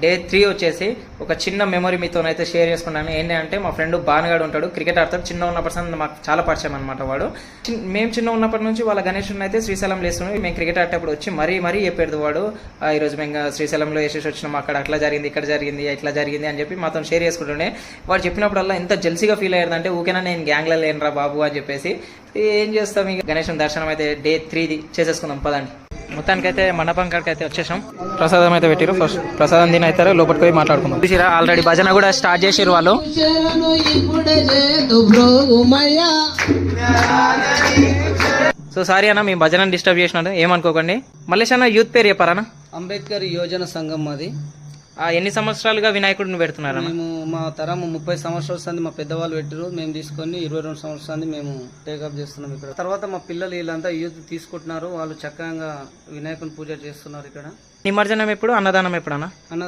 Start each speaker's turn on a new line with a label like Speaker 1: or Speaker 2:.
Speaker 1: Day 3 వచ్చేసి ఒక చిన్న మెమరీ మీతోనైతే షేర్ చేసుకున్నాను. ఏంటి అంటే మా ఫ్రెండ్ బానగాడు ఉంటాడు, క్రికెట్ ఆడతాడు. చిన్న ఉన్నప్పటి మాకు చాలా పరిచయం అనమాట వాడు. మేము చిన్న ఉన్నప్పటి నుంచి వాళ్ళ గణేషుని అయితే శ్రీశైలం వేస్తున్నాం. మేము క్రికెట్ ఆడేటప్పుడు వచ్చి మరీ చెప్పేది వాడు, ఈరోజు మేము శ్రీశైలంలో వేసేసి వచ్చినాం, అక్కడ అట్లా జరిగింది, ఇక్కడ జరిగింది, ఇట్లా జరిగింది అని చెప్పి మాతో షేర్ చేసుకుంటుండే. వాడు చెప్పినప్పుడల్లా ఎంత జెల్సీగా ఫీల్ అయ్యారంటే ఊకేనా నేను గ్యాంగ్లో లేనురా బాబు అని చెప్పేసి. ఏం చేస్తాం, ఇక గణేషుని దర్శనం అయితే డే 3 చేసేసుకుందాం పదండి. మొత్తానికైతే మండపం కాడికి అయితే వచ్చేసాం. ప్రసాదం అయితే పెట్టిరు. ఫస్ట్ ప్రసాదం తిని అవుతారు, లోపలికి పోయి మాట్లాడుకుందాం. చూసిరా ఆల్రెడీ భజన కూడా స్టార్ట్ చేసిరు వాళ్ళు. సో సారీ అన్న మీ భజన డిస్టర్బ్ చేసినాడు, ఏమనుకోకండి. మల్లేష్ అన్న యూత్ పేరు చెప్పారా?
Speaker 2: అంబేద్కర్ యోజన సంఘం మాది.
Speaker 1: ఎన్ని సంవత్సరాలుగా వినాయకుడిని పెడుతున్నారా?
Speaker 2: మేము మా తరం 30 సంవత్సరాల సంది మా పెద్దవాళ్ళు పెట్టారు, మేము తీసుకొని 22 సంవత్సరాలు మేము టేకప్ చేస్తున్నాం ఇక్కడ. తర్వాత మా పిల్లలు వీళ్ళంతా యూత్ తీసుకుంటున్నారు, వాళ్ళు చక్కగా వినాయకుని పూజ చేస్తున్నారు ఇక్కడ.
Speaker 1: నిమజ్జనం ఎప్పుడు, అన్నదానం ఎప్పుడన్నా?